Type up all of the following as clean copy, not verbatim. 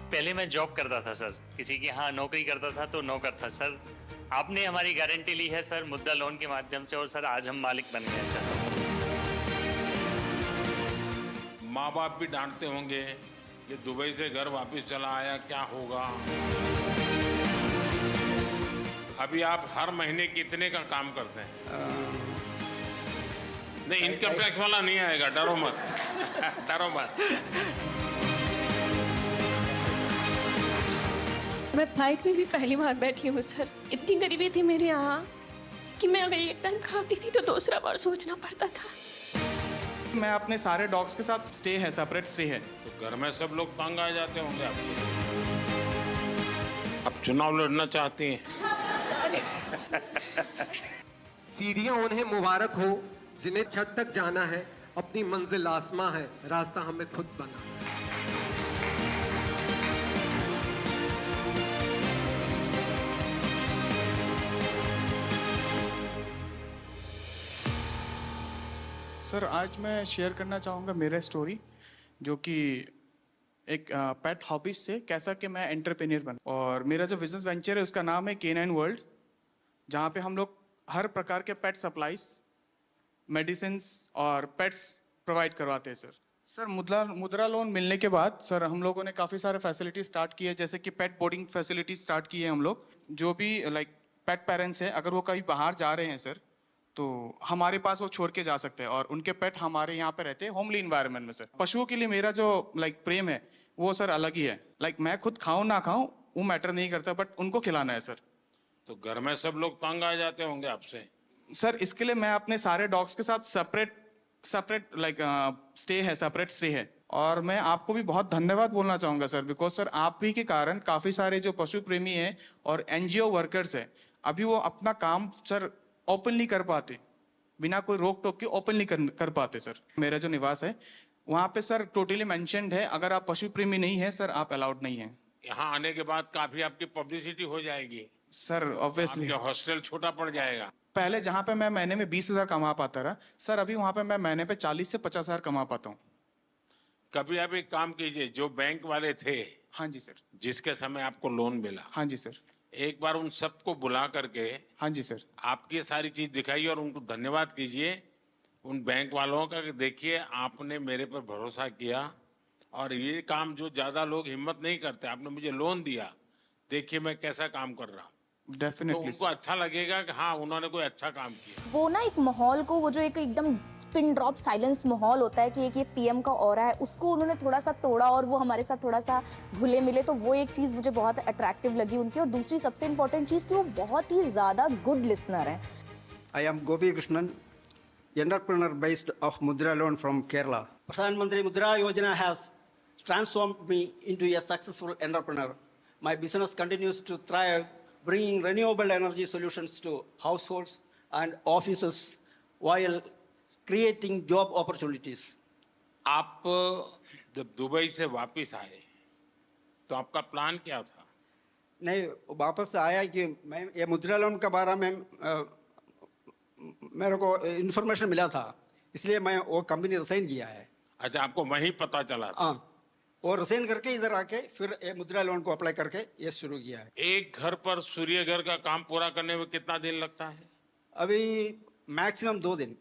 पहले मैं जॉब करता था सर, किसी के यहाँ नौकरी करता था तो नौकर था सर। आपने हमारी गारंटी ली है सर मुद्रा लोन के माध्यम से, और सर आज हम मालिक बन गए सर। माँ बाप भी डांटते होंगे, ये दुबई से घर वापस चला आया, क्या होगा। अभी आप हर महीने कितने का काम करते हैं? नहीं, इनकम टैक्स वाला नहीं आएगा, डरो मत। डरो मत। मैं फ्लाइट में भी पहली बार बैठी हूँ सर। इतनी गरीबी थी मेरे यहाँ कि मैं अगर एक टाइम खाती थी तो दूसरा बार सोचना पड़ता था। मैं अपने सारे डॉग्स के साथ स्टे है, सेपरेट स्टे है। तो घर में सब लोग तंग आ जाते होंगे आपसे। आप चुनाव लड़ना चाहती हैं? सीढ़ियां उन्हें मुबारक हो जिन्हें छत तक जाना है, अपनी मंजिल आसमां है, रास्ता हमें खुद बना। सर आज मैं शेयर करना चाहूँगा मेरा स्टोरी, जो कि एक पेट हॉबीज से कैसा कि मैं एंटरप्रेन्योर बना। और मेरा जो बिजनेस वेंचर है उसका नाम है K9 वर्ल्ड, जहाँ पे हम लोग हर प्रकार के पेट सप्लाईज, मेडिसिन और पेट्स प्रोवाइड करवाते हैं सर। मुद्रा लोन मिलने के बाद सर हम लोगों ने काफ़ी सारे फैसिलिटी स्टार्ट किए, जैसे कि पेट बोर्डिंग फैसिलिटी स्टार्ट की है हम लोग। जो भी लाइक पेट पेरेंट्स हैं, अगर वो कहीं बाहर जा रहे हैं सर, तो हमारे पास वो छोड़ के जा सकते हैं और उनके पेट हमारे यहाँ पे रहते हैं होमली इन्वायरमेंट में सर। पशुओं के लिए मेरा जो लाइक प्रेम है वो सर अलग ही है। लाइक मैं खुद खाऊं ना खाऊं वो मैटर नहीं करता, बट उनको खिलाना है सर। तो घर में सब लोग तंग आ जाते होंगे आपसे। सर इसके लिए मैं अपने सारे डॉग्स के साथ सेपरेट लाइक स्टे है, सेपरेट स्टे है। और मैं आपको भी बहुत धन्यवाद बोलना चाहूँगा सर, बिकॉज सर आप ही के कारण काफ़ी सारे जो पशु प्रेमी हैं और NGO वर्कर्स हैं, अभी वो अपना काम सर ओपनली कर पाते, बिना कोई रोक टोक के ओपनली कर पाते सर। मेरा जो निवास है वहाँ पे सर टोटली मेंशन्ड है, अगर आप पशु प्रेमी नहीं है सर आप अलाउड नहीं है। यहाँ आने के बाद काफी आपकी पब्लिसिटी हो जाएगी सर ऑब्वियसली हॉस्टल छोटा पड़ जाएगा। पहले जहाँ पे मैं महीने में 20,000 कमा पाता रहा सर, अभी वहाँ पे मैं महीने पे 40 से 50,000 कमा पाता हूँ। कभी आप एक काम कीजिए, जो बैंक वाले थे, हाँ जी सर, जिसके समय आपको लोन मिला, हाँ जी सर, एक बार उन सबको बुला करके हाँ जी सर, आपकी सारी चीज दिखाइए और उनको धन्यवाद कीजिए उन बैंक वालों का कि देखिए आपने मेरे पर भरोसा किया और ये काम जो ज्यादा लोग हिम्मत नहीं करते, आपने मुझे लोन दिया, देखिए मैं कैसा काम कर रहा हूँ। तो डेफिनेटली उनको अच्छा लगेगा कि हाँ उन्होंने कोई अच्छा काम किया। वो ना एक माहौल को, वो जो एक एकदम पिन ड्रॉप साइलेंस माहौल होता है कि एक ये PM का ऑरा है, उसको उन्होंने थोड़ा सा तोड़ा और वो हमारे साथ थोड़ा सा घुले मिले। तो वो एक चीज़ मुझे बहुत अट्रैक्टिव लगी उनकी। और दूसरी सबसे इम्पोर्टेंट चीज़ कि वो बहुत ही ज़्यादा गुड लिसनर है। I am Gopi Krishnan, entrepreneur based of Mudra Loan from Kerala. Pradhan Mantri Mudra Yojana has transformed me into a successful entrepreneur. My business continues to thrive, bringing renewable energy solutions to households and offices while creating job opportunities. आप जब Dubai से वापस आए तो आपका plan क्या था? नहीं, वापस आया कि मैं ये मुद्रा लोन के बारे में मेरे को इन्फॉर्मेशन मिला था, इसलिए मैं वो कंपनी रिसाइन किया है। अच्छा, आपको वहीं पता चला था? हाँ, और रिसाइन करके इधर आके फिर ये मुद्रा लोन को अप्लाई करके ये शुरू किया है। एक घर पर सूर्य घर का काम पूरा करने में कितना दिन लगता है? अभी मैक्सिमम 2 दिन।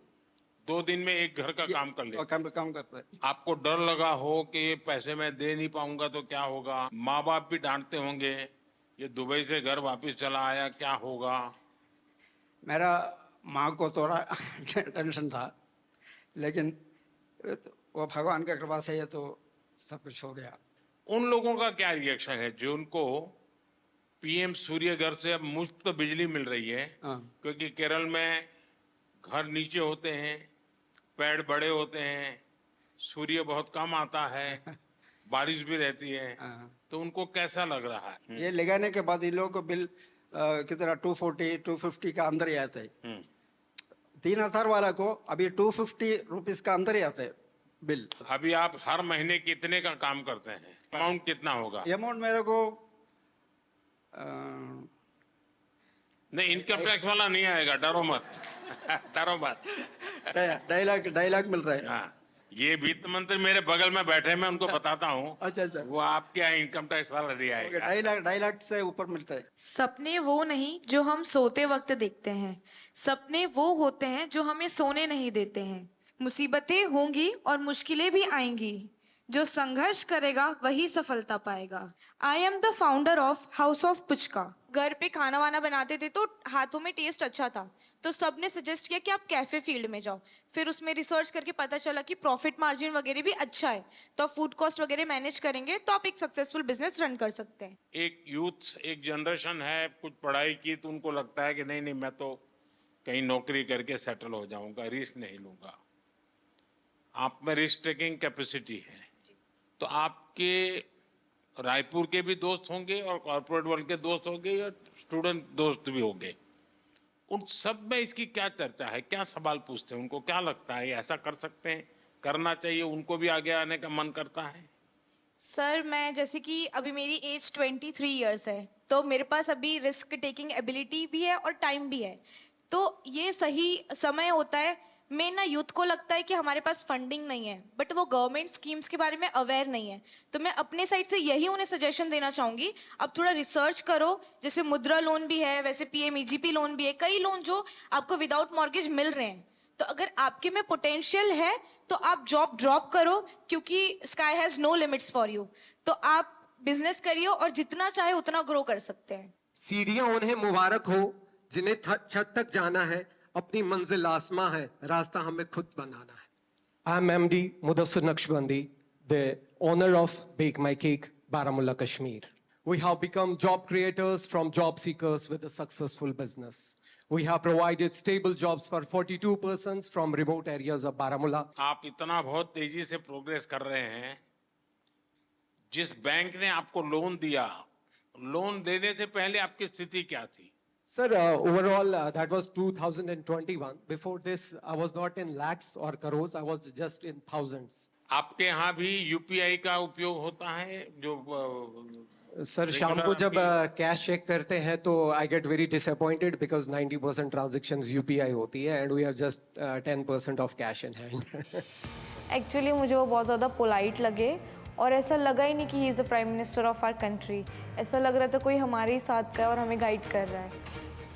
2 दिन में एक घर का काम कर ले। काम करता है। आपको डर लगा हो कि ये पैसे मैं दे नहीं पाऊंगा तो क्या होगा? माँ बाप भी डांटते होंगे, ये दुबई से घर वापस चला आया, क्या होगा? मेरा माँ को थोड़ा टेंशन था, लेकिन वो भगवान की कृपा से ये तो सब कुछ हो गया। उन लोगों का क्या रिएक्शन है जो उनको PM सूर्य घर से अब मुफ्त बिजली मिल रही है? क्योंकि केरल में घर नीचे होते हैं, पेड़ बड़े होते हैं, सूर्य बहुत कम आता है, बारिश भी रहती है, तो उनको कैसा लग रहा है? ये लगाने के बाद इन लोगों को बिल कितना 240-250 का अंदर ही आता है। 3,000 वाला को अभी 250 रुपीज का अंदर ही आता है बिल। अभी आप हर महीने कितने का काम करते हैं? अमाउंट कितना होगा? अमाउंट मेरे को नहीं, इनकम टैक्स वाला नहीं आएगा, डरो मत। डरो मत। 2.5 लाख मिल रहा है। हाँ, ये वित्त मंत्री मेरे बगल में बैठे, मैं उनको बताता हूँ। अच्छा अच्छा, वो आपके यहाँ इनकम टैक्स वाला नहीं आएगा। 2.5 लाख से ऊपर मिलता है। सपने वो नहीं जो हम सोते वक्त देखते हैं, सपने वो होते हैं जो हमें सोने नहीं देते हैं। मुसीबतें होंगी और मुश्किलें भी आएंगी, जो संघर्ष करेगा वही सफलता पाएगा। I am the founder of house of puchka. घर पे खाना वाना बनाते थे तो हाथों में टेस्ट अच्छा था, तो सबने सजेस्ट किया कि आप कैफे फील्ड में जाओ। फिर उसमें रिसर्च करके पता चला कि प्रॉफिट मार्जिन वगैरह भी अच्छा है, तो आप फूड कॉस्ट वगैरह मैनेज करेंगे तो आप एक सक्सेसफुल बिजनेस रन कर सकते हैं। एक यूथ, एक जनरेशन है, कुछ पढ़ाई की तो उनको लगता है कि नहीं नहीं, मैं तो कहीं नौकरी करके सेटल हो जाऊंगा, रिस्क नहीं लूंगा। आप में रिस्क टेकिंग कैपेसिटी है, तो आपके रायपुर के भी दोस्त होंगे और कॉर्पोरेट वर्ल्ड के दोस्त होंगे या स्टूडेंट दोस्त भी होंगे। उन सब में इसकी क्या चर्चा है, क्या सवाल पूछते हैं, उनको क्या लगता है ऐसा कर सकते हैं, करना चाहिए, उनको भी आगे आने का मन करता है? सर मैं जैसे कि अभी मेरी एज 23 इयर्स है, तो मेरे पास अभी रिस्क टेकिंग एबिलिटी भी है और टाइम भी है, तो ये सही समय होता है। मैं ना यूथ को लगता है कि हमारे पास फंडिंग नहीं है, बट वो गवर्नमेंट स्कीम्स के बारे में अवेयर नहीं है, तो मैं अपने साइड से यही उन्हें सजेशन देना चाहूंगी, अब थोड़ा रिसर्च करो। जैसे मुद्रा लोन भी है, वैसे PMEGP लोन भी है, कई लोन जो आपको विदाउट मॉर्गेज मिल रहे हैं। तो अगर आपके में पोटेंशियल है तो आप जॉब ड्रॉप करो, क्योंकि sky has no limits for you. तो आप बिजनेस करिए और जितना चाहे उतना ग्रो कर सकते हैं। सीढ़ियां उन्हें मुबारक हो जिन्हें छत तक जाना है, अपनी मंजिल आसमां है, रास्ता हमें खुद बनाना है। I am MD Mudassir Naqshbandi, the owner of Bake My Cake, Baramulla, Kashmir. We have become job creators from job seekers with a successful business. We have provided stable jobs for 42 persons from remote areas of Baramulla. आप इतना बहुत तेजी से progress कर रहे हैं। जिस bank ने आपको लोन दिया, लोन देने से पहले आपकी स्थिति क्या थी? Sir, overall, that was 2021. Before this, I was not in lakhs or crores. I was just in thousands. आपके यहाँ भी UPI का उपयोग होता है जो सर शाम को जब कैश चेक करते हैं तो I get very disappointed because 90% transactions UPI होती है and we are just 10% of cash in hand. Actually मुझे वो बहुत ज़्यादा पोलाइट लगे और ऐसा लगा ही नहीं कि he is the prime minister of our country. ऐसा लग रहा था कोई हमारे ही साथ का है और हमें गाइड कर रहा है।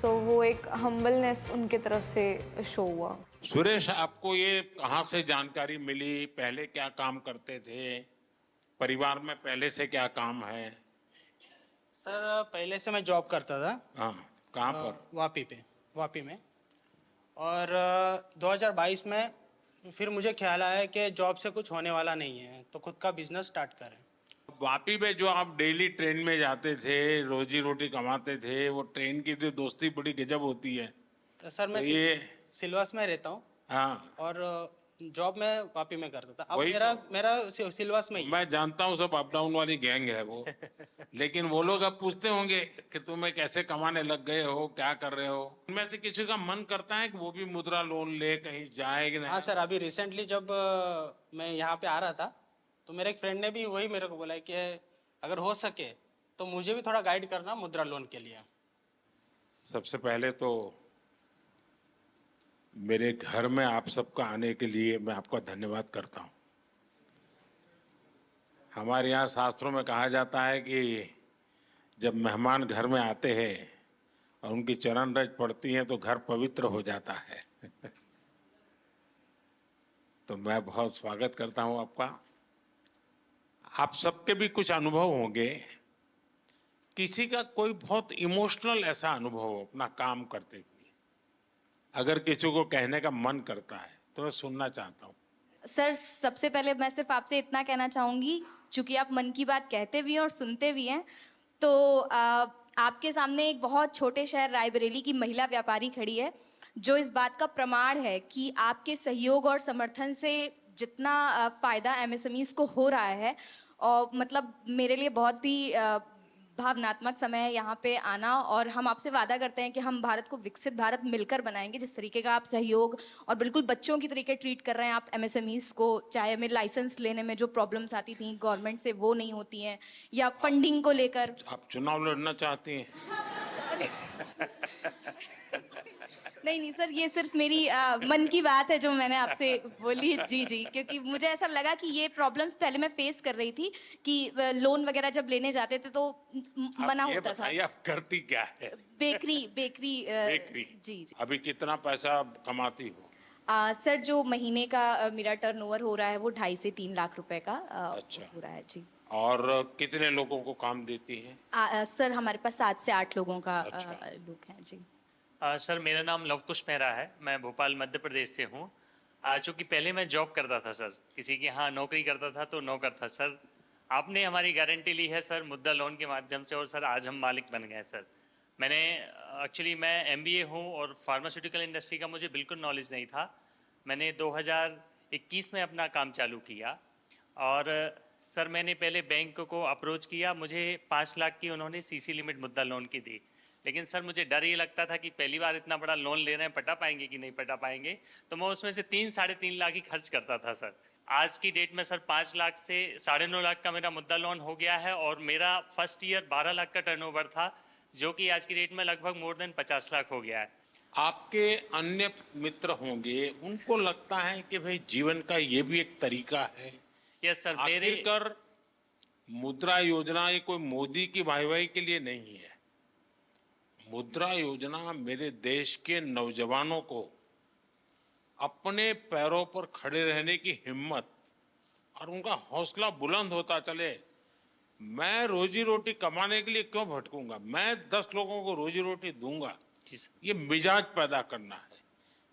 सो वो एक हम्बलनेस उनके तरफ से शो हुआ। सुरेश, आपको ये कहाँ से जानकारी मिली? पहले क्या काम करते थे? परिवार में पहले से क्या काम है? सर पहले से मैं जॉब करता था। हाँ, कहाँ पर? वापी में। और 2022 में फिर मुझे ख्याल आया कि जॉब से कुछ होने वाला नहीं है, तो खुद का बिजनेस स्टार्ट करें। वापी में जो आप डेली ट्रेन में जाते थे, रोजी रोटी कमाते थे, वो ट्रेन की जो दोस्ती बड़ी गजब होती है। तो सर मैं तो ये सिलवास में रहता हूँ। हाँ, और जॉब मैं वापी में करता था। अब वही मेरा सिलवास में ही है। मैं जानता हूँ, सब अप डाउन वाली गैंग है वो। लेकिन वो लोग अब पूछते होंगे कि तुम्हें कैसे कमाने लग गए हो, क्या कर रहे हो? उनमें से किसी का मन करता है कि वो भी मुद्रा लोन ले कहीं जाए कि नहीं? हाँ सर, अभी रिसेंटली जब मैं यहाँ पे आ रहा था तो मेरे एक फ्रेंड ने भी वही मेरे को बोला कि अगर हो सके तो मुझे भी थोड़ा गाइड करना मुद्रा लोन के लिए। सबसे पहले तो मेरे घर में आप सबका आने के लिए मैं आपका धन्यवाद करता हूँ। हमारे यहाँ शास्त्रों में कहा जाता है कि जब मेहमान घर में आते हैं और उनकी चरण रज पड़ती हैं तो घर पवित्र हो जाता है। तो मैं बहुत स्वागत करता हूँ आपका। आप सबके भी कुछ अनुभव होंगे, किसी का कोई बहुत इमोशनल ऐसा अनुभव हो अपना काम करते हुए, अगर किसी को कहने का मन करता है तो मैं सुनना चाहता हूँ। सर सबसे पहले मैं सिर्फ आपसे इतना कहना चाहूँगी, चूँकि आप मन की बात कहते भी हैं और सुनते भी हैं, तो आपके सामने एक बहुत छोटे शहर रायबरेली की महिला व्यापारी खड़ी है जो इस बात का प्रमाण है कि आपके सहयोग और समर्थन से जितना फ़ायदा MSMEs को हो रहा है, और मतलब मेरे लिए बहुत ही भावनात्मक समय है यहाँ पे आना। और हम आपसे वादा करते हैं कि हम भारत को विकसित भारत मिलकर बनाएंगे। जिस तरीके का आप सहयोग और बिल्कुल बच्चों की तरीके ट्रीट कर रहे हैं आप MSMEs को, चाहे हमें लाइसेंस लेने में जो प्रॉब्लम्स आती थी गवर्नमेंट से वो नहीं होती हैं, या फंडिंग को लेकर। आप चुनाव लड़ना चाहती हैं? नहीं नहीं सर, ये सिर्फ मेरी मन की बात है जो मैंने आपसे बोली। जी जी, क्योंकि मुझे ऐसा लगा कि ये प्रॉब्लम्स पहले मैं फेस कर रही थी कि लोन वगैरह जब लेने जाते थे तो मना ये होता था। बताइए आप करती क्या है? Bakery bakery bakery. जी जी। अभी कितना पैसा कमाती हो? सर जो महीने का मेरा टर्नओवर हो रहा है वो 2.5 से 3 लाख रुपए का अच्छा। हो रहा है जी। और कितने लोगों को काम देती है? सर हमारे पास 7 से 8 लोगों का अच्छा। लोग हैं जी। सर मेरा नाम लवकुश मेहरा है, मैं भोपाल मध्य प्रदेश से हूँ। चूँकि पहले मैं जॉब करता था सर, किसी के यहाँ नौकरी करता था तो नौकर था सर। आपने हमारी गारंटी ली है सर मुद्रा लोन के माध्यम से और सर आज हम मालिक बन गए सर। मैंने एक्चुअली मैं MBA हूँ और फार्मास्यूटिकल इंडस्ट्री का मुझे बिल्कुल नॉलेज नहीं था। मैंने 2021 में अपना काम चालू किया और सर मैंने पहले बैंक को अप्रोच किया, मुझे 5 लाख की उन्होंने CC लिमिट मुद्रा लोन की दी। लेकिन सर मुझे डर ये लगता था कि पहली बार इतना बड़ा लोन ले रहे हैं, पटा पाएंगे कि नहीं पटा पाएंगे, तो मैं उसमें से 3-3.5 लाख ही खर्च करता था सर। आज की डेट में सर 5 लाख से 9.5 लाख का मेरा मुद्रा लोन हो गया है और मेरा फर्स्ट ईयर 12 लाख का टर्नओवर था, जो कि आज की डेट में लगभग मोर देन 50 लाख हो गया है। आपके अन्य मित्र होंगे, उनको लगता है कि भाई जीवन का ये भी एक तरीका है। यस सर, मेरे आखिरकार मुद्रा योजना ये कोई मोदी की वाहवाही के लिए नहीं है। मुद्रा योजना मेरे देश के नौजवानों को अपने पैरों पर खड़े रहने की हिम्मत और उनका हौसला बुलंद होता चले। मैं रोजी रोटी कमाने के लिए क्यों भटकूंगा, मैं 10 लोगों को रोजी रोटी दूंगा, ये मिजाज पैदा करना है।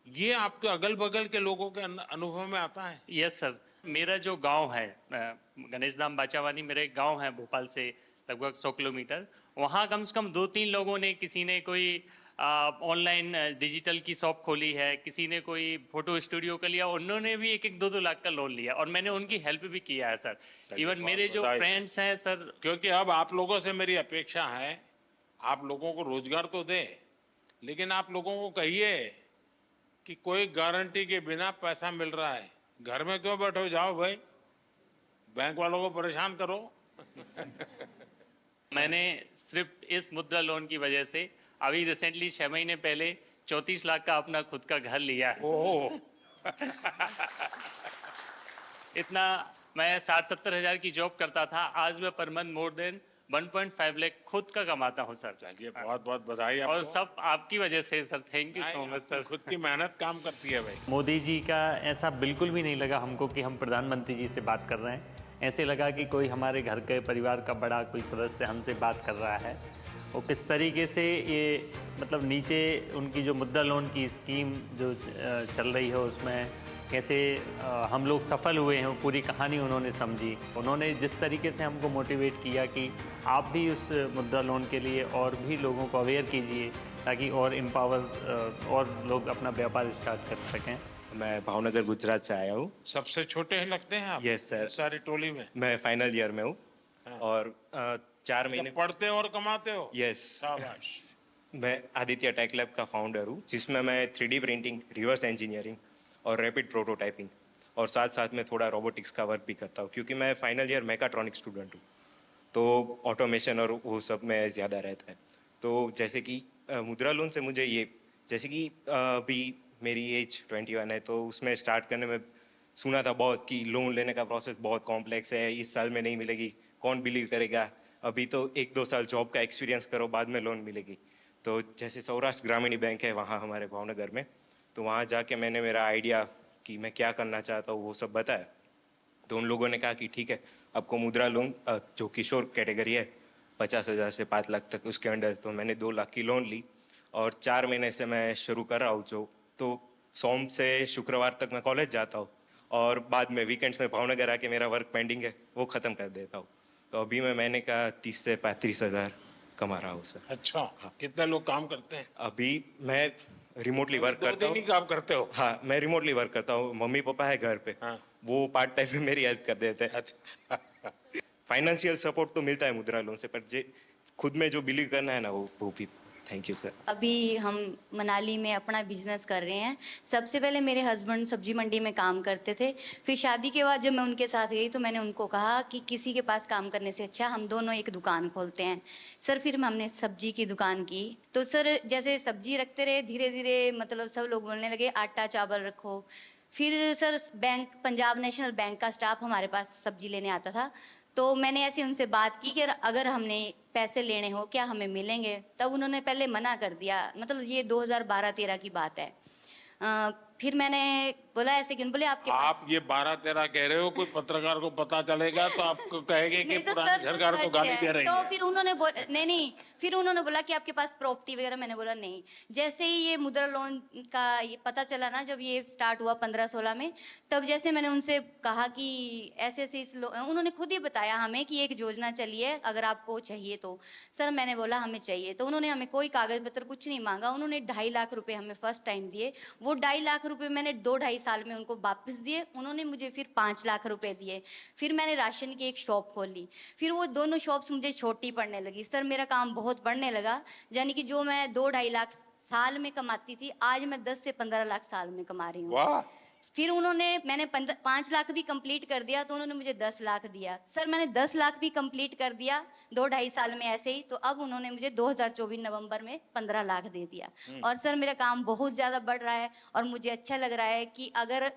ये आपके अगल बगल के लोगों के अनुभव में आता है? यस सर, मेरा जो गांव है गणेश धाम बाचावानी, मेरा एक गांव है भोपाल से लगभग 100 किलोमीटर। वहाँ कम से कम 2-3 लोगों ने, किसी ने कोई ऑनलाइन डिजिटल की शॉप खोली है, किसी ने कोई फोटो स्टूडियो का लिया, उन्होंने भी 1-2 लाख का लोन लिया और मैंने उनकी हेल्प भी किया है सर। इवन मेरे जो फ्रेंड्स हैं सर, क्योंकि अब आप लोगों से मेरी अपेक्षा है, आप लोगों को रोजगार तो दे, लेकिन आप लोगों को कहिए कि कोई गारंटी के बिना पैसा मिल रहा है, घर में क्यों बैठो, जाओ भाई बैंक वालों को परेशान करो। मैंने सिर्फ इस मुद्रा लोन की वजह से अभी रिसेंटली 6 महीने पहले 34 लाख का अपना खुद का घर लिया है। ओह इतना मैं 60-70 हज़ार की जॉब करता था, आज मैं per month more than 1.5 lakh खुद का कमाता हूँ सर। चलिए बहुत बहुत बधाई और आपको। सब आपकी वजह से sir, thank you so much sir. खुद की मेहनत काम करती है भाई। मोदी जी का ऐसा बिल्कुल भी नहीं लगा हमको कि हम प्रधानमंत्री जी से बात कर रहे हैं। ऐसे लगा कि कोई हमारे घर के परिवार का बड़ा कोई सदस्य हमसे बात कर रहा है। वो किस तरीके से ये मतलब नीचे उनकी जो मुद्रा लोन की स्कीम जो चल रही है उसमें कैसे हम लोग सफल हुए हैं, वो पूरी कहानी उन्होंने समझी। उन्होंने जिस तरीके से हमको मोटिवेट किया कि आप भी उस मुद्रा लोन के लिए और भी लोगों को अवेयर कीजिए ताकि और एम्पावर और लोग अपना व्यापार स्टार्ट कर सकें। मैं भावनगर गुजरात से आया हूँ। सबसे छोटे हैं लगते हैं आप? Yes sir. सारी टोली में मैं फाइनल ईयर में हूँ और 4 महीने पढ़ते हो और कमाते हो? यस। शाबाश। मैं आदित्य टेक लैब का फाउंडर हूँ, जिसमें मैं 3D प्रिंटिंग, रिवर्स इंजीनियरिंग और रैपिड प्रोटोटाइपिंग और साथ साथ में थोड़ा रोबोटिक्स का वर्क भी करता हूँ, क्योंकि मैं फाइनल ईयर मैकाट्रॉनिक स्टूडेंट हूँ, तो ऑटोमेशन और वो सब में ज़्यादा रहता है। तो जैसे कि मुद्रा लोन से मुझे ये, जैसे कि अभी मेरी एज 21 है, तो उसमें स्टार्ट करने में सुना था बहुत कि लोन लेने का प्रोसेस बहुत कॉम्प्लेक्स है, इस साल में नहीं मिलेगी, कौन बिलीव करेगा, अभी तो 1-2 साल जॉब का एक्सपीरियंस करो बाद में लोन मिलेगी। तो जैसे सौराष्ट्र ग्रामीण बैंक है वहाँ हमारे भावनगर में, तो वहाँ जाके मैंने मेरा आइडिया कि मैं क्या करना चाहता हूँ वो सब बताया। तो उन लोगों ने कहा कि ठीक है, आपको मुद्रा लोन जो किशोर कैटेगरी है 50,000 से 5 लाख तक उसके अंडर, तो मैंने 2 लाख की लोन ली और 4 महीने से मैं शुरू कर रहा हूँ। जो तो सोम से शुक्रवार तक मैं कॉलेज जाता हूँ और बाद में वीकेंड्स में भावनगर आके मेरा वर्क पेंडिंग है वो ख़त्म कर देता हूँ। तो अभी मैं महीने का 30 से 35 हज़ार कमा रहा हूँ सर। अच्छा, हाँ। कितने लोग काम करते हैं? अभी मैं रिमोटली वर्क करता हूँ। 2 दिन ही काम करते हो? हाँ, मैं रिमोटली वर्क करता हूँ, मम्मी पापा है घर पे। हाँ। वो पार्ट टाइम में मेरी हेल्प कर देते हैं। अच्छा। फाइनेंशियल सपोर्ट तो मिलता है मुद्रा लोन से, पर जे खुद में जो बिलीव करना है ना वो भी। Thank you sir. अभी हम मनाली में अपना बिजनेस कर रहे हैं। सबसे पहले मेरे हस्बैंड सब्जी मंडी में काम करते थे, फिर शादी के बाद जब मैं उनके साथ गई तो मैंने उनको कहा कि किसी के पास काम करने से अच्छा हम दोनों एक दुकान खोलते हैं। सर फिर हमने सब्जी की दुकान की, तो सर जैसे सब्जी रखते रहे धीरे धीरे मतलब सब लोग बोलने लगे आटा चावल रखो। फिर sir bank, Punjab national bank का स्टाफ हमारे पास सब्जी लेने आता था, तो मैंने ऐसे उनसे बात की कि अगर हमने पैसे लेने हो क्या हमें मिलेंगे। तब उन्होंने पहले मना कर दिया, मतलब ये 2012-13 की बात है। फिर मैंने बोला ऐसे क्यों, बोले आपके आप ये 12-13 कह रहे हो, कोई पत्रकार को पता चलेगा तो आपको कहेंगे कि तो पुरानी सरकार को गाली दे रही तो है। फिर उन्होंने नहीं, फिर उन्होंने बोला कि आपके पास प्रॉपर्टी वगैरह, मैंने बोला नहीं। जैसे ही ये मुद्रा लोन का ये पता चला ना, जब ये स्टार्ट हुआ 15-16 में, तब जैसे मैंने उनसे कहा कि ऐसे ऐसे उन्होंने खुद ही बताया हमें कि एक योजना चली है अगर आपको चाहिए तो। सर मैंने बोला हमें चाहिए, तो उन्होंने हमें कोई कागज पत्र कुछ नहीं मांगा, उन्होंने 2.5 लाख रुपए हमें फर्स्ट टाइम दिए। वो 2.5 लाख रुपए मैंने 2-2.5 साल में उनको वापस दिए। उन्होंने मुझे फिर 5 लाख रुपए दिए। फिर मैंने राशन की एक शॉप खोली, फिर वो दोनों शॉप्स मुझे छोटी पड़ने लगी। सर मेरा काम बहुत बढ़ने लगा, यानी कि जो मैं 2-2.5 लाख साल में कमाती थी, आज मैं 10 से 15 लाख साल में कमा रही हूँ। फिर मैंने 5 लाख भी कंप्लीट कर दिया तो उन्होंने मुझे 10 लाख दिया। सर मैंने 10 लाख भी कंप्लीट कर दिया 2-2.5 साल में ऐसे ही, तो अब उन्होंने मुझे 2024 नवंबर में 15 लाख दे दिया। और सर मेरा काम बहुत ज़्यादा बढ़ रहा है और मुझे अच्छा लग रहा है कि अगर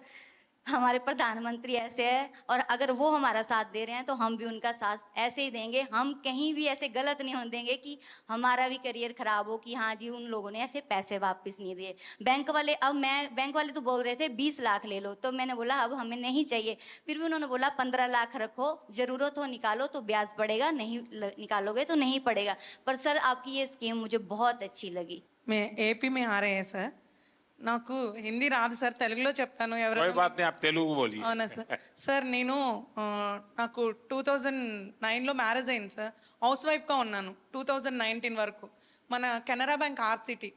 हमारे प्रधानमंत्री ऐसे है और अगर वो हमारा साथ दे रहे हैं तो हम भी उनका साथ ऐसे ही देंगे। हम कहीं भी ऐसे गलत नहीं होने देंगे कि हमारा भी करियर खराब हो कि हाँ जी उन लोगों ने ऐसे पैसे वापस नहीं दिए। बैंक वाले तो बोल रहे थे 20 लाख ले लो, तो मैंने बोला अब हमें नहीं चाहिए। फिर भी उन्होंने बोला 15 लाख रखो, जरूरत हो निकालो तो ब्याज पड़ेगा, नहीं निकालोगे तो नहीं पड़ेगा। पर सर आपकी ये स्कीम मुझे बहुत अच्छी लगी। मैं एपी में आ रहे हैं सर, నాకు హిందీ రాదు సార్, తెలుగులో చెప్తాను ఎవరైనా। कोई बात नहीं, आप तेलुगु बोलिए। అవునా సార్? సార్ నేను నాకు 2009లో మ్యారేజ్ అయింది సార్, హౌస్ వైఫ్గా ఉన్నాను 2019 వరకు। మన Canara bank RCT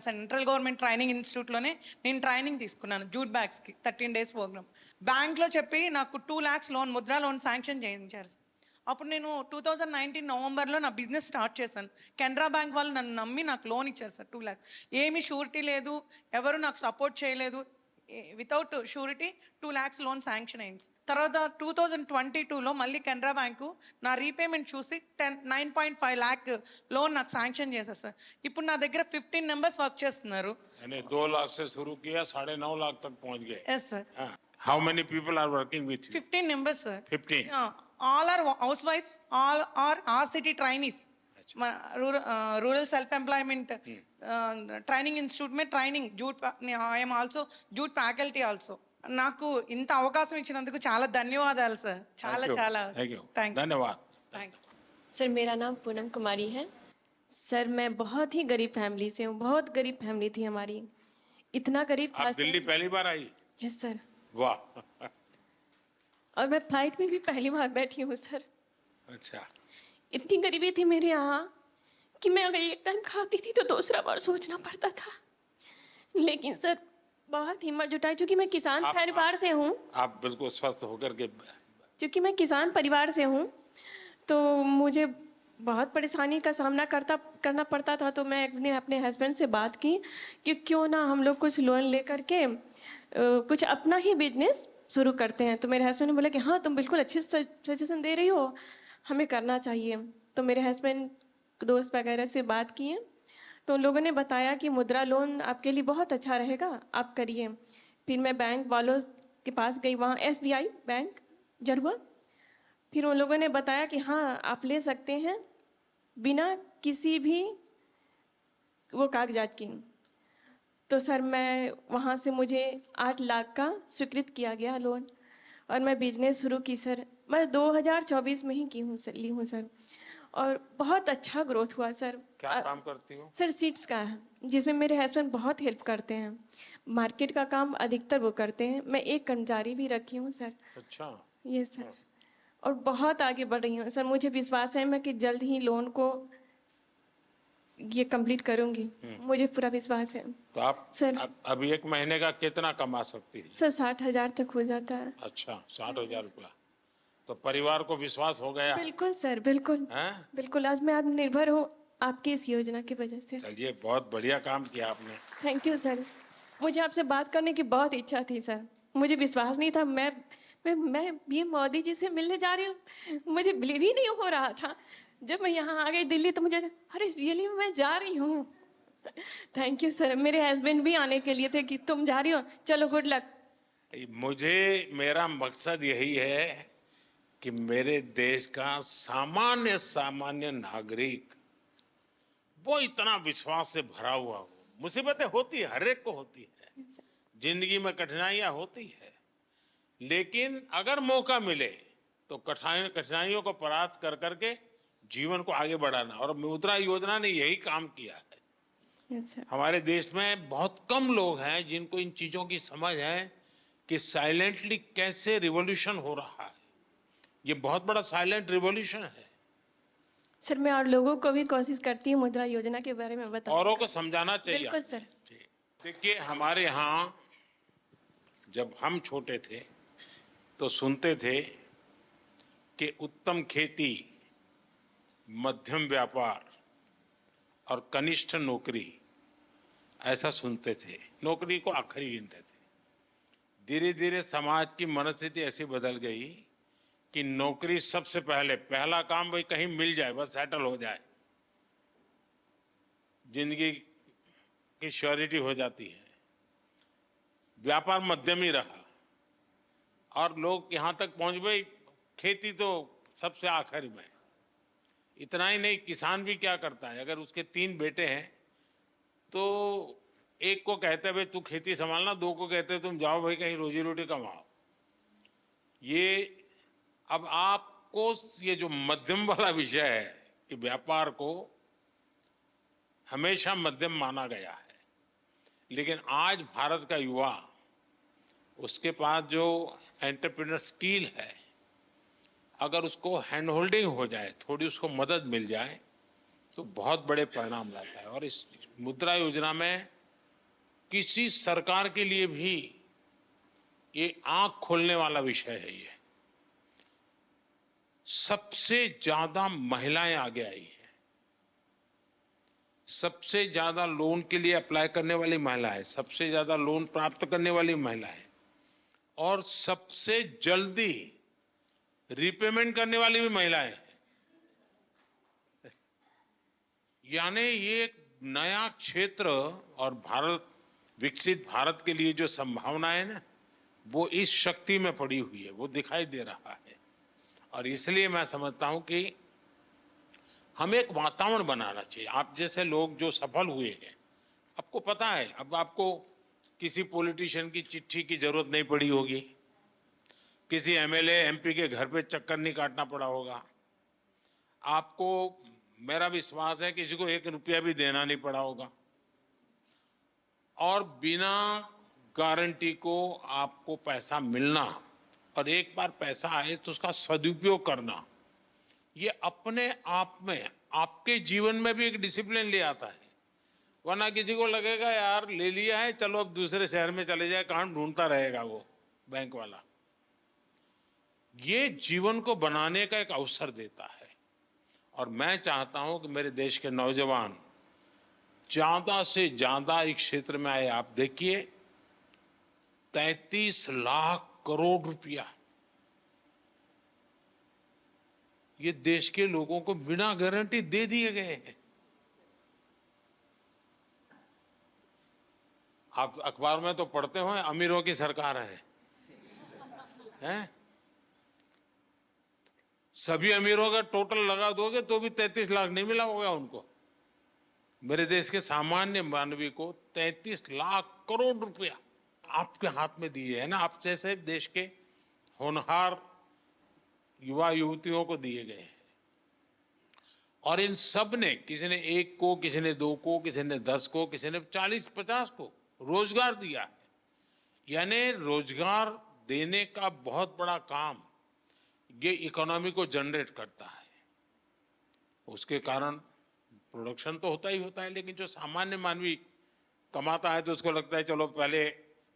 central government training ఇన్స్టిట్యూట్లోనే నేను ట్రైనింగ్ తీసుకున్నాను జూట్ బ్యాగ్స్కి 13 days ప్రోగ్రామ్। బ్యాంక్లో చెప్పి నాకు 2 lakhs loan, Mudra loan sanction చేయించారు సార్। అప్పుడు నేను 2019 నవంబర్లో నా బిజినెస్ స్టార్ట్ చేశాను। కెనరా బ్యాంక్ వాళ్ళు నన్ను నమ్మి నాకు లోన్ ఇచ్చారు సార్ 2 lakhs। ఏమీ షూరిటీ లేదు, ఎవరు నాకు సపోర్ట్ చేయలేదు, without surety 2 lakhs loan sanction అయింది। తర్వాత 2022లో మళ్ళీ కెనరా బ్యాంకు నా రీపేమెంట్ చూసి 9.5 lakh లోన్ నాకు శాంక్షన్ చేశారు సార్। ఇప్పుడు నా దగ్గర 15 members వర్క్ చేస్తున్నారు। 2 लाख से शुरू किया, 9.5 लाख तक पहुंच गए। Yes sir. How many people are working with you? 15 members sir. 15. All are housewives, all are RCT trainees। Rural self employment training institute में training jute, I am also jute faculty also. నాకు ఇంత అవకాశం ఇచ్చినందుకు చాలా ధన్యవాదాలు sir, చాలా చాలా धन्यवाद। सर मेरा नाम पूनम कुमारी है। सर मैं बहुत ही गरीब फैमिली से हूँ, बहुत गरीब फैमिली थी हमारी, इतना गरीब था आप दिल्ली पहली बार आई? Yes sir. वाह। और मैं फ्लाइट में भी पहली बार बैठी हूँ सर। अच्छा। इतनी गरीबी थी मेरे यहाँ कि मैं अगर एक टाइम खाती थी तो दूसरा बार सोचना पड़ता था। लेकिन सर बहुत हिम्मत जुटाई, क्योंकि मैं किसान परिवार से हूँ। आप बिल्कुल स्वस्थ होकर के। क्योंकि मैं किसान परिवार से हूँ तो मुझे बहुत परेशानी का सामना करना पड़ता था। तो मैं एक दिन अपने हस्बैंड से बात की कि क्यों ना हम लोग कुछ लोन ले करके कुछ अपना ही बिजनेस शुरू करते हैं। तो मेरे हस्बैंड ने बोला कि हाँ तुम बिल्कुल अच्छे सजेशन दे रही हो, हमें करना चाहिए। तो मेरे हस्बैंड दोस्त वगैरह से बात किए तो उन लोगों ने बताया कि मुद्रा लोन आपके लिए बहुत अच्छा रहेगा, आप करिए। फिर मैं बैंक वालों के पास गई, वहाँ SBI बैंक जरुआ। फिर उन लोगों ने बताया कि हाँ आप ले सकते हैं बिना किसी भी वो कागजात की। तो सर मैं वहाँ से मुझे 8 लाख का स्वीकृत किया गया लोन और मैं बिजनेस शुरू की सर। मैं 2024 में ही ली हूँ सर, और बहुत अच्छा ग्रोथ हुआ सर। क्या काम करती हो? सर सीड्स का है, जिसमें मेरे हस्बैंड बहुत हेल्प करते हैं। मार्केट का काम अधिकतर वो करते हैं, मैं एक कर्मचारी भी रखी हूँ सर। अच्छा। ये सर, और बहुत आगे बढ़ रही हूँ सर। मुझे विश्वास है मैं कि जल्द ही लोन को ये कंप्लीट करूंगी, मुझे पूरा विश्वास है। तो आप सर अभी 1 महीने का कितना कमा सकती है? सर 60,000 तक हो जाता है। अच्छा, 60,000 रुपया। तो परिवार को विश्वास हो गया? बिल्कुल सर, बिल्कुल बिल्कुल। आज मैं आत्मनिर्भर हूँ, आपकी इस योजना की वजह से। चलिए, बहुत बढ़िया काम किया आपने। Thank you sir. मुझे आपसे बात करने की बहुत इच्छा थी सर। मुझे विश्वास नहीं था मैं ये मोदी जी से मिलने जा रही हूँ। मुझे बिलीव ही नहीं हो रहा था। जब मैं यहाँ आ गई दिल्ली तो मुझे अरे रियली मैं जा रही हूँ। Thank you sir. मेरे हस्बैंड भी आने के लिए थे कि तुम जा रही हो, चलो गुड लक। मेरा मकसद यही है कि मेरे देश का सामान्य सामान्य नागरिक वो इतना विश्वास से भरा हुआ हो। मुसीबतें होती है, हर एक को होती है, जिंदगी में कठिनाइयां होती है, लेकिन अगर मौका मिले तो कठिनाइयों को परास्त कर करके जीवन को आगे बढ़ाना, और मुद्रा योजना ने यही काम किया है। हमारे देश में बहुत कम लोग हैं जिनको इन चीजों की समझ है कि साइलेंटली कैसे रिवॉल्यूशन हो रहा है। ये बहुत बड़ा साइलेंट रिवॉल्यूशन है। सर मैं और लोगों को भी कोशिश करती हूँ मुद्रा योजना के बारे में बताओ। औरों को समझाना चाहिए। बिल्कुल सर। देखिए, हमारे यहाँ जब हम छोटे थे तो सुनते थे कि उत्तम खेती, मध्यम व्यापार और कनिष्ठ नौकरी, ऐसा सुनते थे। नौकरी को आखिरी गिनते थे। धीरे धीरे समाज की मनस्थिति ऐसी बदल गई कि नौकरी सबसे पहला काम भाई कहीं मिल जाए, बस सेटल हो जाए, जिंदगी की श्योरिटी हो जाती है। व्यापार मध्यम ही रहा और लोग यहाँ तक पहुंच गए, खेती तो सबसे आखिर में। इतना ही नहीं, किसान भी क्या करता है, अगर उसके 3 बेटे हैं तो एक को कहते हैं भाई तू खेती संभालना, 2 को कहते हैं तुम जाओ भाई कहीं रोजी रोटी कमाओ। ये अब आपको ये जो मध्यम वाला विषय है कि व्यापार को हमेशा मध्यम माना गया है, लेकिन आज भारत का युवा, उसके पास जो एंटरप्रेन्योर स्किल है, अगर उसको हैंड होल्डिंग हो जाए, थोड़ी उसको मदद मिल जाए तो बहुत बड़े परिणाम लाता है। और इस मुद्रा योजना में किसी सरकार के लिए भी ये आंख खोलने वाला विषय है। ये सबसे ज्यादा महिलाएं आगे आई हैं, सबसे ज्यादा लोन के लिए अप्लाई करने वाली महिलाएं, सबसे ज्यादा लोन प्राप्त करने वाली महिलाएं, और सबसे जल्दी रिपेमेंट करने वाली भी महिलाएं हैं। यानी ये एक नया क्षेत्र, और भारत, विकसित भारत के लिए जो संभावना है ना, वो इस शक्ति में पड़ी हुई है, वो दिखाई दे रहा है। और इसलिए मैं समझता हूं कि हमें एक वातावरण बनाना चाहिए। आप जैसे लोग जो सफल हुए हैं, आपको पता है, अब आपको किसी पॉलिटिशियन की चिट्ठी की जरूरत नहीं पड़ी होगी, किसी एमएलए एमपी के घर पे चक्कर नहीं काटना पड़ा होगा आपको। मेरा विश्वास है किसी को 1 रुपया भी देना नहीं पड़ा होगा, और बिना गारंटी को आपको पैसा मिलना, और एक बार पैसा आए तो उसका सदुपयोग करना, ये अपने आप में आपके जीवन में भी एक डिसिप्लिन ले आता है। वरना किसी को लगेगा यार ले लिया है, चलो अब दूसरे शहर में चले जाए, कहाँ ढूंढता रहेगा वो बैंक वाला। ये जीवन को बनाने का एक अवसर देता है। और मैं चाहता हूं कि मेरे देश के नौजवान ज्यादा से ज्यादा इस क्षेत्र में आए। आप देखिए, 33 लाख करोड़ रुपया ये देश के लोगों को बिना गारंटी दे दिए गए हैं। आप अखबार में तो पढ़ते हो अमीरों की सरकार है, हैं? सभी अमीरों का टोटल लगा दोगे तो भी 33 लाख नहीं मिला होगा उनको। मेरे देश के सामान्य मानवी को 33 लाख करोड़ रुपया आपके हाथ में दिए है ना, आप जैसे देश के होनहार युवा युवतियों को दिए गए हैं। और इन सब ने, किसी ने 1 को, किसी ने 2 को, किसी ने 10 को, किसी ने 40-50 को रोजगार दिया है। यानी रोजगार देने का बहुत बड़ा काम ये इकोनॉमी को जनरेट करता है। उसके कारण प्रोडक्शन तो होता ही होता है, लेकिन जो सामान्य मानवी कमाता है तो उसको लगता है चलो पहले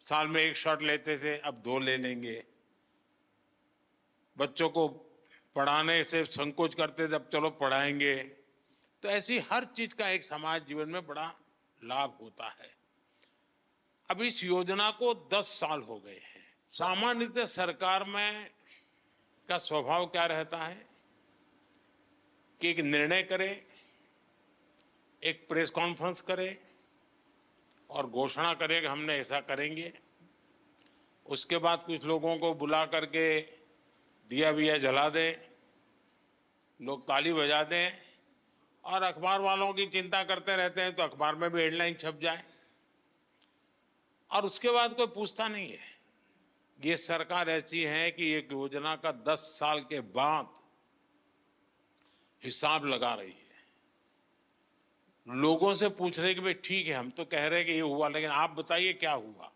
साल में 1 शॉट लेते थे, अब 2 ले लेंगे। बच्चों को पढ़ाने से संकोच करते थे, अब चलो पढ़ाएंगे। तो ऐसी हर चीज का एक समाज जीवन में बड़ा लाभ होता है। अब इस योजना को 10 साल हो गए हैं। सामान्यतः सरकार में का स्वभाव क्या रहता है कि एक निर्णय करे, एक प्रेस कॉन्फ्रेंस करे और घोषणा करे कि हमने ऐसा करेंगे। उसके बाद कुछ लोगों को बुला करके दिया विया जला दे, लोग ताली बजा दें और अखबार वालों की चिंता करते रहते हैं तो अखबार में भी हेडलाइन छप जाए और उसके बाद कोई पूछता नहीं है। ये सरकार ऐसी है कि एक योजना का 10 साल के बाद हिसाब लगा रही है। लोगों से पूछ रहे कि भाई ठीक है, हम तो कह रहे हैं कि ये हुआ, लेकिन आप बताइए क्या हुआ।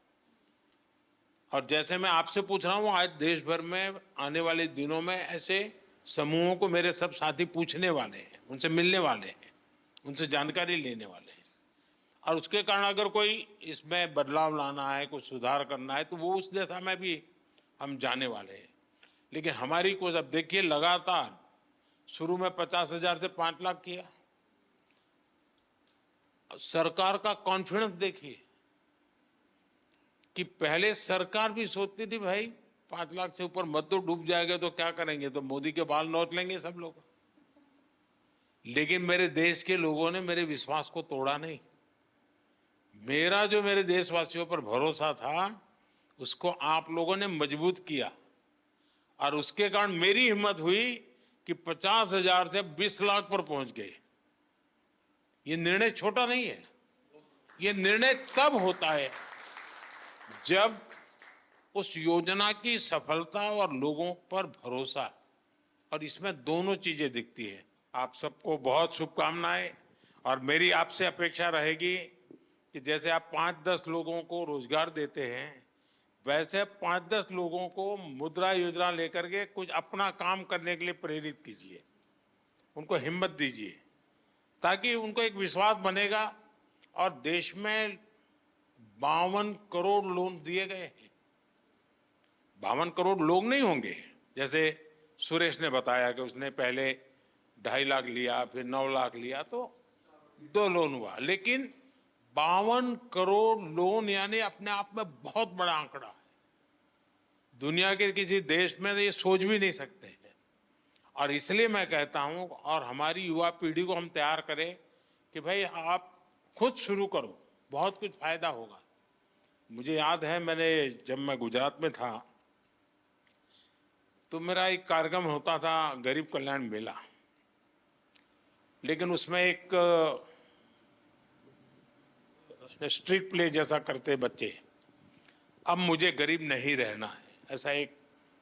और जैसे मैं आपसे पूछ रहा हूं, आज देश भर में आने वाले दिनों में ऐसे समूहों को मेरे सब साथी पूछने वाले हैं, उनसे मिलने वाले हैं, उनसे जानकारी लेने वाले हैं। और उसके कारण अगर कोई इसमें बदलाव लाना है, कुछ सुधार करना है, तो वो उस दिशा में भी हम जाने वाले हैं। लेकिन हमारी कोशिश, अब देखिए, लगातार शुरू में 50,000 से 5 लाख किया। सरकार का कॉन्फिडेंस देखिए कि पहले सरकार भी सोचती थी भाई 5 लाख से ऊपर मत तो डूब जाएगा तो क्या करेंगे, तो मोदी के बाल नोच लेंगे सब लोग। लेकिन मेरे देश के लोगों ने मेरे विश्वास को तोड़ा नहीं। मेरा जो मेरे देशवासियों पर भरोसा था उसको आप लोगों ने मजबूत किया और उसके कारण मेरी हिम्मत हुई कि 50,000 से 20 लाख पर पहुंच गए। ये निर्णय छोटा नहीं है। ये निर्णय तब होता है जब उस योजना की सफलता और लोगों पर भरोसा, और इसमें दोनों चीजें दिखती है। आप सबको बहुत शुभकामनाएं और मेरी आपसे अपेक्षा रहेगी कि जैसे आप 5-10 लोगों को रोजगार देते हैं, वैसे 5-10 लोगों को मुद्रा योजना लेकर के कुछ अपना काम करने के लिए प्रेरित कीजिए, उनको हिम्मत दीजिए, ताकि उनको एक विश्वास बनेगा। और देश में 52 करोड़ लोन दिए गए हैं। 52 करोड़ लोग नहीं होंगे, जैसे सुरेश ने बताया कि उसने पहले 2.5 लाख लिया, फिर 9 लाख लिया, तो 2 लोन हुआ। लेकिन 52 करोड़ लोन यानी अपने आप में बहुत बड़ा आंकड़ा है। दुनिया के किसी देश में ये सोच भी नहीं सकते हैं। और इसलिए मैं कहता हूं, और हमारी युवा पीढ़ी को हम तैयार करें कि भाई आप खुद शुरू करो, बहुत कुछ फायदा होगा। मुझे याद है, जब मैं गुजरात में था तो मेरा एक कार्यक्रम होता था, गरीब कल्याण मेला। लेकिन उसमें एक स्ट्रीट प्ले जैसा करते बच्चे, अब मुझे गरीब नहीं रहना है, ऐसा एक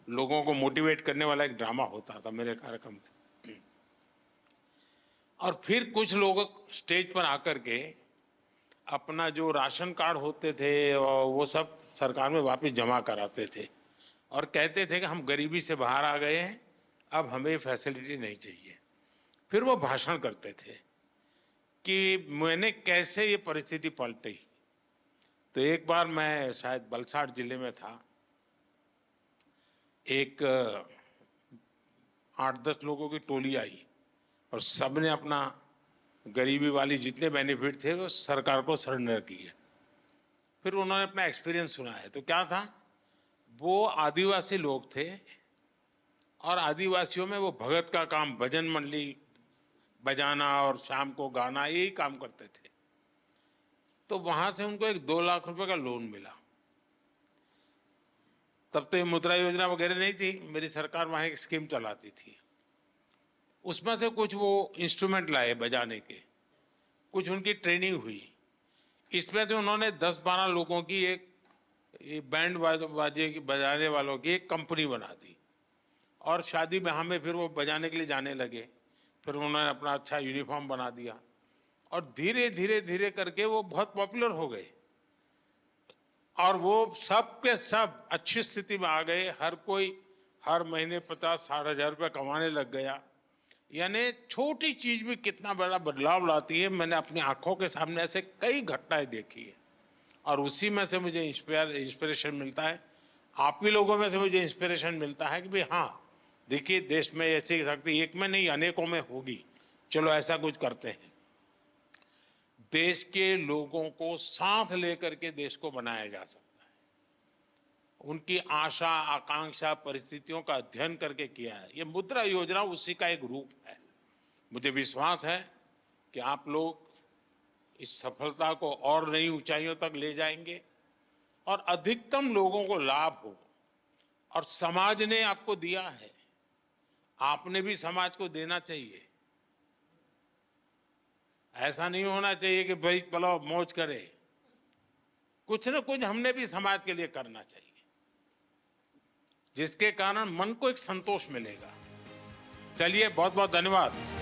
लोगों को मोटिवेट करने वाला एक ड्रामा होता था मेरे कार्यक्रम में। और फिर कुछ लोग स्टेज पर आकर के अपना जो राशन कार्ड होते थे और वो सब सरकार में वापस जमा कराते थे और कहते थे कि हम गरीबी से बाहर आ गए हैं, अब हमें फैसिलिटी नहीं चाहिए। फिर वो भाषण करते थे कि मैंने कैसे ये परिस्थिति पलटी। तो एक बार मैं शायद वलसाड़ जिले में था, एक 8-10 लोगों की टोली आई और सबने अपना गरीबी वाली जितने बेनिफिट थे वो सरकार को सरेंडर किए। फिर उन्होंने अपना एक्सपीरियंस सुनाया। तो क्या था, वो आदिवासी लोग थे और आदिवासियों में वो भगत का काम, भजन मंडली बजाना और शाम को गाना, यही काम करते थे। तो वहां से उनको एक 2 लाख रुपए का लोन मिला। तब तो ये मुद्रा योजना वगैरह नहीं थी, मेरी सरकार वहां एक स्कीम चलाती थी। उसमें से कुछ वो इंस्ट्रूमेंट लाए बजाने के, कुछ उनकी ट्रेनिंग हुई। इसमें से उन्होंने 10-12 लोगों की एक बैंड बाजे बजाने वालों की एक कंपनी बना दी और शादी ब्याह में फिर वो बजाने के लिए जाने लगे। फिर उन्होंने अपना अच्छा यूनिफॉर्म बना दिया और धीरे धीरे धीरे करके वो बहुत पॉपुलर हो गए और वो सब के सब अच्छी स्थिति में आ गए। हर कोई हर महीने 50-60 हज़ार रुपये कमाने लग गया। यानी छोटी चीज भी कितना बड़ा बदलाव लाती है। मैंने अपनी आंखों के सामने ऐसे कई घटनाएं देखी है और उसी में से मुझे इंस्पिरेशन मिलता है। आप ही लोगों में से मुझे इंस्पिरेशन मिलता है कि भाई हाँ, देखिए देश में ऐसी शक्ति एक में नहीं अनेकों में होगी चलो ऐसा कुछ करते हैं। देश के लोगों को साथ लेकर के देश को बनाया जा सकता है। उनकी आशा आकांक्षा परिस्थितियों का अध्ययन करके किया है। ये मुद्रा योजना उसी का एक रूप है। मुझे विश्वास है कि आप लोग इस सफलता को और नई ऊंचाइयों तक ले जाएंगे और अधिकतम लोगों को लाभ हो। और समाज ने आपको दिया है, आपने भी समाज को देना चाहिए। ऐसा नहीं होना चाहिए कि भाई चलो मौज करे, कुछ न कुछ हमने भी समाज के लिए करना चाहिए, जिसके कारण मन को एक संतोष मिलेगा। चलिए, बहुत बहुत धन्यवाद।